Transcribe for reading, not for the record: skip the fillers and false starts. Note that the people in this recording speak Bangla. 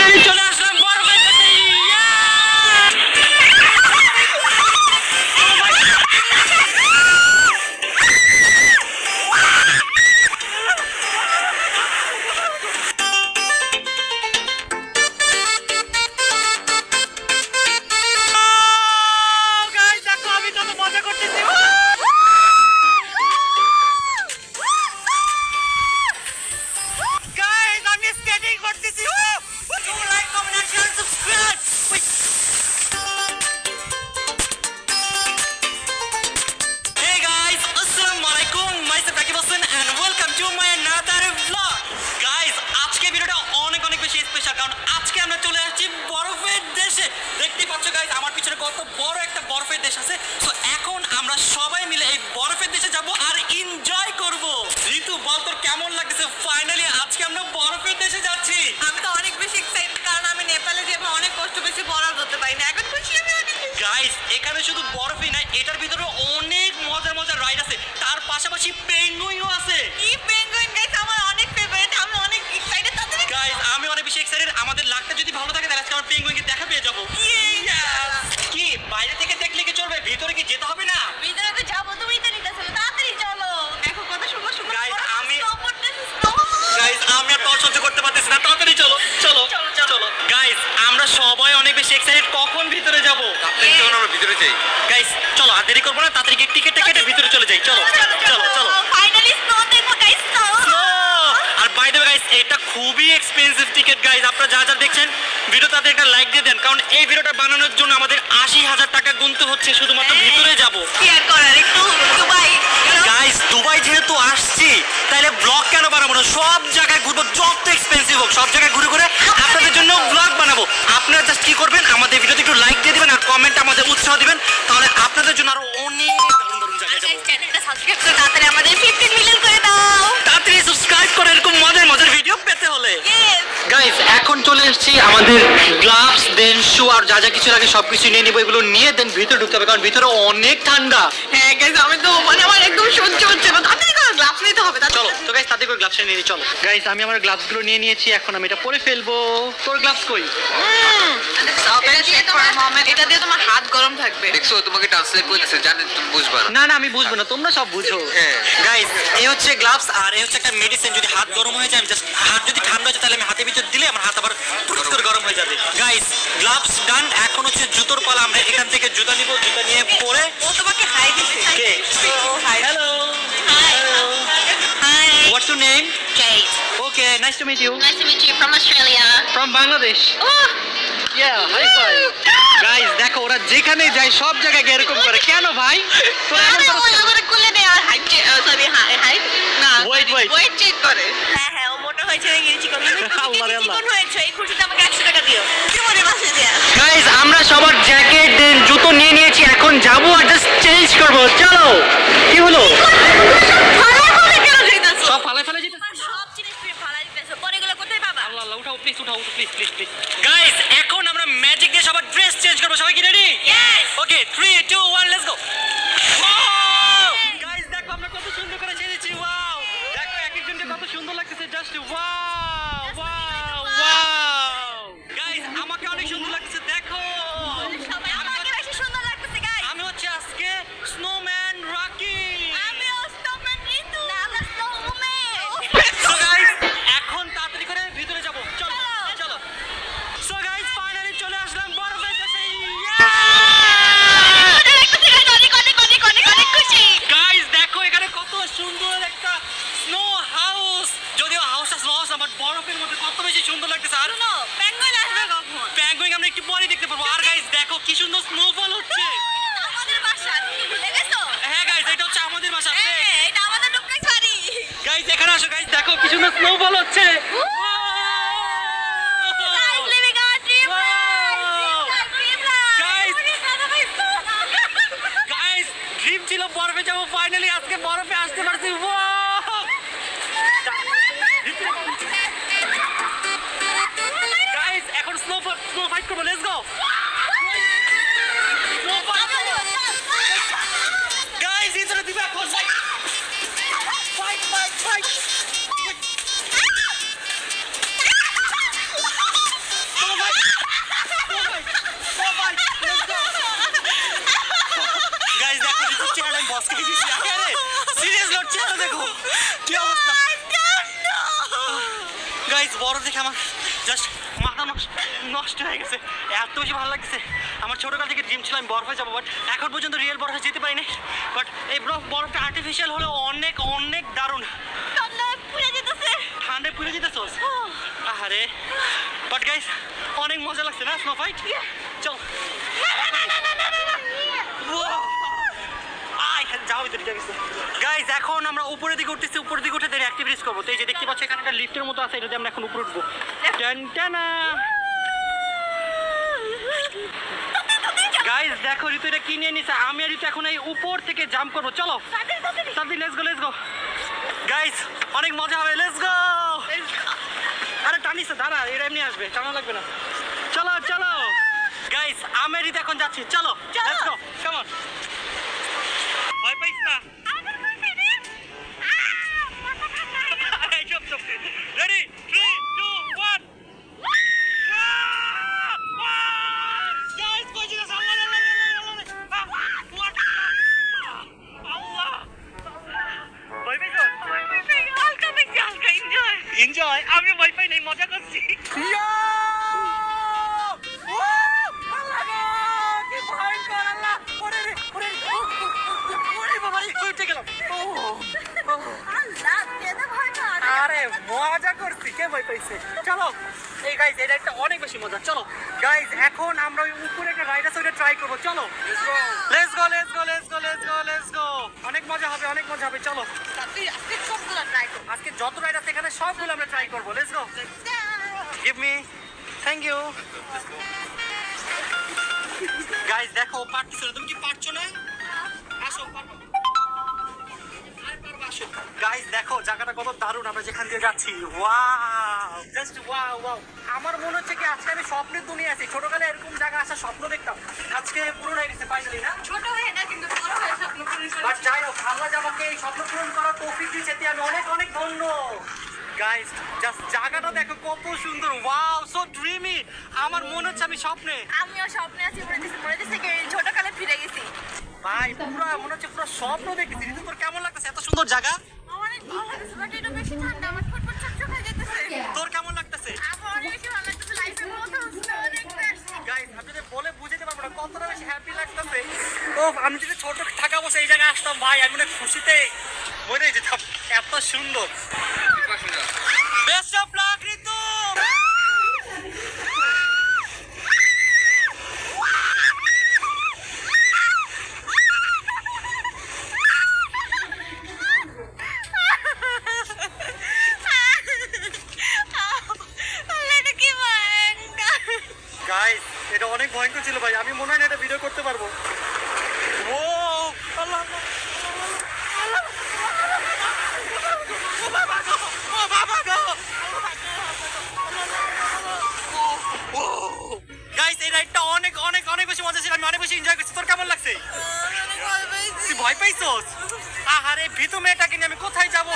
ফাইনালি চলে আসলাম বরফের দেশে। দেখো আমি কত মজা করতেছি। আমার পিছনে কত বড় একটা বরফের দেশ আছে। তো এখন আমরা সবাই মিলে এই বরফের দেশে যাব আর এনজয় করব। ঋতু বল তোর কেমন লাগছে? ফাইনালি আজকে আমরা বরফের দেশে যাচ্ছি। আমি তো অনেক বেশি এক্সাইটেড, কারণ আমি নেপালে যে অনেক কষ্ট পেয়েছি বলার করতে পারি না। এখন খুশি আমি অনেক। গাইস এখানে শুধু বরফই না, এটার ভিতরে অনেক মজার মজার রাইড আছে, তার পাশাপাশি পেঙ্গুইনও আছে। কি পেঙ্গুইন গাইস, আমার অনেক ফেভারিট, আমি অনেক এক্সাইটেড। তাড়াতাড়ি গাইস আমি অনেক বেশি এক্সাইটেড। আমাদের লাকটা যদি ভালো থাকে তাহলে আজকে আমরা পেঙ্গুইনকে দেখা পেয়ে যাবো। কি বাইরে থেকে দেখলে কি চলবে? ভিতরে কি যেতে হবে না? ভিতরে তো যাবো, তুমি তো নিতে চলো, তাড়াতাড়ি চলো। দেখো কত সুন্দর সুন্দর Guys, আমি- snow পড়তেছে, snow। গাইস আমি আর তর সহ্য করতে পারতেছি না, তাড়াতাড়ি চলো চলো চলো। গাইস আমরা সবাই অনেক বেশি এক্সাইটেড, কখন ভিতরে যাব? আমরা ভিতরে যাই। গাইস চলো আর দেরি করবো না, তাড়াতাড়ি গিয়ে টিকেটটা কেটে ভিতরে চলে যাই। চলো চলো চলো। ফাইনালি স্নো দেখবো গাইস, স্নো। আর বাই দ্য ওয়ে গাইস এটা খুবই এক্সপেন্সিভ টিকেট। গাইস আপনারা যা যা দেখছেন ভিডিও তাতে একটা লাইক দিয়ে দেন, কারণ এই ভিডিওটা বানানোর জন্য আমাদের 80,000 টাকা গুনতে হচ্ছে শুধুমাত্র ভিতরে যাব। কি আর করার, একটু দুবাই। গাইস দুবাই যেহেতু আসছি তাহলে ব্লগ কেন বানাবো না? সব জায়গায় ঘুরবো, যত এক্সপেন্সিভ হোক সব জায়গায় ঘুরে ঘুরে আপনাদের জন্য ব্লগ বানাবো। আপনারা জাস্ট কি করবেন, আমাদের ভিডিওতে একটু লাইক দিয়ে দিবেন আর কমেন্ট আমাদের উৎসাহ দিবেন, তাহলে আপনাদের জন্য আরো অনেক দারুণ দারুণ জায়গায় যাবো। চ্যানেলটা সাবস্ক্রাইব করে তাড়াতাড়ি আমাদের 15 মিলিয়ন করে দাও। তাড়াতাড়ি সাবস্ক্রাইব করে এরকম মজার মজার ভিডিও পেতে হলে। ইয়েস। গাইস এখন চলে এসেছি, আমাদের গ্লাভস দেন শু আর যা যা কিছু লাগে সবকিছু নিয়ে নিবো। এগুলো নিয়ে দেন ভিতরে ঢুকতে হবে, কারণ ভিতরে অনেক ঠান্ডা। হ্যাঁ গাইস, আমি তো আমার একদম সহ্য হচ্ছে না। তাড়াতাড়ি করে গ্লাভস নিতে হবে। চলো তো গাইস তাড়াতাড়ি করে গ্লাভসটা নিয়ে নিই। চলো গাইস আমি আমার গ্লাভস গুলো নিয়ে নিয়েছি, এখন আমি এটা পরে ফেলবো। তোর গ্লাভস কই? এটা দিয়ে তোমার হাত গরম থাকবে। দেখছো তোমাকে ট্রান্সলেট করতেছে, জানেন তুমি বুঝবা না। না না আমি বুঝবো না, তোমরা সব বুঝো। হ্যাঁ। গাইস এই হচ্ছে গ্লাভস আর এই হচ্ছে একটা মেডিসিন। যদি হাত গরম হয়ে যায়, আমি জাস্ট হাত যদি ঠান্ডা হয়ে যায় তাহলে আমি হাতের ভিতর দিলে আমার হাত আবার পুরো গরম হয়ে যাবে। গাইস গ্লাভস ডান, এখন হচ্ছে জুতোর পালা। আমরা এখান থেকে জুতা নিব, জুতা নিয়ে পরে। ও তোমাকে হাই দিছে। কে? Hi. Hello Hi. Hi. What's your name? Kate. Okay nice to meet you. Nice to meet you from Australia. From Bangladesh. Oh. Yeah high five. Guys দেখো ওরা যেখানে যায় সব জায়গায় এরকম করে, কেন ভাই? তোরা এমন করছ কেন? আমাদের কোলে নেই আর হাইট, সরি হাইট না, Wait. ওয়েট চেক করে। হ্যাঁ ও মোটা হয়েছে না গিয়ে চিকন। আল্লাহ রে আল্লাহ। চিকন হয়েছে, এই খুশিতে আমাকে 100 টাকা দিও। কি মনে বাসে দেয়া। গাইস আমরা সবার জ্যাকেট দেন জুতো নিয়ে নিয়েছি, এখন যাবো আর জাস্ট চেঞ্জ করবো। চলো কি হলো? ভালো করে কেন যাইতাছো? সব ফালাই ফালাই যেতে। সব জিনিস তুমি ফালাই দিতেছো, পরে এগুলো কোথায় পাবা? আল্লাহ আল্লাহ উঠাও প্লিজ, উঠাও প্লিজ প্লিজ প্লিজ। গাইস এখন আমরা ম্যাজিক দিয়ে সবার ড্রেস চেঞ্জ করবো। সবাই কি ready? Yes. Okay 3 2 1 let's go. Guys দেখো আমরা কত সুন্দর করে সেজেছি। ওয়াও দেখো এক একজনকে কত সুন্দর লাগতেছে। Just wow wow wow. Guys আমাকে অনেক সুন্দর লাগছে দেখো। সবাই আমাকে বেশি সুন্দর লাগতেছে গাইস। আমি হচ্ছে আজকে স্নোম্যান রকি। আমিও স্নোম্যান ঋতু। না আমরা স্নোম্যান। So guys, এখন তাড়াতাড়ি করে ভিতরে যাব। চলো চলো। So guys, finally চলে আসলাম বরফের দেশে। অনেক খুশি। Guys দেখো এখানে কত সুন্দর একটা স্নো হাউস। যদিও হাউসটা স্নো হাউস আমার বরফের মধ্যে কত বেশি সুন্দর লাগতেছে। আর শুনো, পেঙ্গুইন আসবে কখন? প্যাঙ্গুইন আমরা একটু পরে দেখতে পারবো। আর গাইস দেখো কি সুন্দর স্নোফল হচ্ছে। আমাদের বাসা, তুমি ভুলে গেছো? হ্যাঁ গাইস এটা হচ্ছে আমাদের বাসা। হ্যাঁ, এটা আমাদের ডুপ্লেক্স বাড়ি। গাইস এখানে আসো। গাইস দেখো কি সুন্দর স্নোফল হচ্ছে। Guys, living our dream life. Dream life. Guys. অনেক ভালো হয়েছে। গাইস ড্রিম ছিল বরফে যাবো, ফাইনালি আজকে বরফে আসতে পারছি। গাইস এখন স্নো ফাইট করবো। লেটস গো। দেখো কি অবস্থা গাইস, বরফ দেখে আমার জাস্ট মাথা নষ্ট হয়ে গেছে, এত বেশি ভালো লাগছে। আমার ছোটকাল থেকে ড্রিম ছিল আমি বরফে যাবো, বাট এখন পর্যন্ত রিয়েল বরফে যেতে পারিনি। বাট এই বরফটা আর্টিফিশিয়াল হলেও অনেক অনেক দারুণ। ঠান্ডায় পুড়ে যেতেছ? আরে বাট গাইস অনেক মজা লাগছে না স্নো ফাইট? চল যাও ভিতরে গেছে। গাইস এখন আমরা উপরের দিকে উঠতেছি, উপরের দিকে উঠে দেরি অ্যাক্টিভিটিস করবো। তো এই যে দেখতে পাচ্ছি এখানে একটা লিফটের মতো আছে, এটাতে আমরা এখন উপরে উঠবো। গাইস দেখো ঋতু এটা কি নিয়ে নিছে, আমি আর ঋতু এখন এই উপর থেকে জাম্প করবো। চলো সাথী, লেটস গো গাইস, অনেক মজা হবে, লেটস গো। আরে টানিস দাঁড়া, এটা এমনি আসবে, টানা লাগবে না। চলো চলো গাইস, আমি আর ঋতু এখন যাচ্ছি, চলো লেটস গো, কাম অন। ভয় পাইস না? রেডি 3 2 1 গাইস কই যাচ্ছে? আল্লাহ ভয় পাইছো? হালকা এনজয়। আমি ভয় পাই নাই, মজা করছি। আরে মজা করছি, কে ভয় পাইছে? চলো এই গাইস, এটা একটা অনেক বেশি মজা। চলো গাইস এখন আমরা ওই উপরে একটা রাইড আছে, ওটা ট্রাই করবো। চলো লেটস গো। অনেক মজা হবে, অনেক মজা হবে। চলো আজকে যত রাইড আছে এখানে সবগুলো আমরা ট্রাই করবো। Let's go, give me, thank you. Guys দেখো পারতেছো না, তুমি কি পারছো না? আসো, পারবো। গাইস দেখো জায়গাটা কত দারুণ, আমরা যেখান দিয়ে যাচ্ছি। Wow, just wow wow. আমার মনে হচ্ছে কি আজকে আমি স্বপ্নের দুনিয়া আছি। ছোটকালে এরকম জায়গা আসার স্বপ্ন দেখতাম, আজকে পূরণ হয়ে গেছে ফাইনালি। না ছোট হয়ে না, কিন্তু বড় হয়ে স্বপ্ন পূরণ করে। বাট যাই হোক, আল্লাহ যে আমাকে এই স্বপ্ন পূরণ করার তৌফিক দিয়েছে, এতে আমি অনেক অনেক ধন্য। গাইস জাস্ট জায়গাটা দেখো কত সুন্দর, ওয়াও, সো ড্রিমি। আমার মনে হচ্ছে আমি স্বপ্নে। আমিও স্বপ্নে আছি, মনে হচ্ছে কি ছোটকালে ফিরে গেছি। ভাই পুরো মনে হচ্ছে পুরো স্বপ্ন দেখতেছি। ঋতু তোর কেমন লাগতেছে এত সুন্দর জায়গা? অনেক ভালো লাগছে, বাট এটা বেশি ঠান্ডা, আমার ফুটফুট চকচক হয়ে যেতেছে। তোর কেমন লাগতেছে? আমার অনেক বেশি ভালো লাগতেছে, লাইফে প্রথম স্নো দেখতে আসছি। গাইস আপনাদের বলে বুঝাতে পারবো না কতটা বেশি হ্যাপি লাগতেছে। ও আমি যদি ছোট থাকা বসে এই জায়গায় আসতাম ভাই, আমি মনে হয় খুশিতে মরে যেতাম, এত সুন্দর। Best of luck Ritu. Guys এটা অনেক ভয়ঙ্কর ছিল ভাই, আমি মনে হয় না এটা ভিডিও করতে পারবো। ও আল্লাহ, গাইস এই রাইডটা অনেক অনেক অনেক বেশি মজা ছিল, আমি অনেক বেশি এনজয় করছি। তোর কেমন লাগছে? তুই ভয় পাইছস? আহারে ভীতু মেয়েটাকে নিয়ে আমি কোথায় যাবো?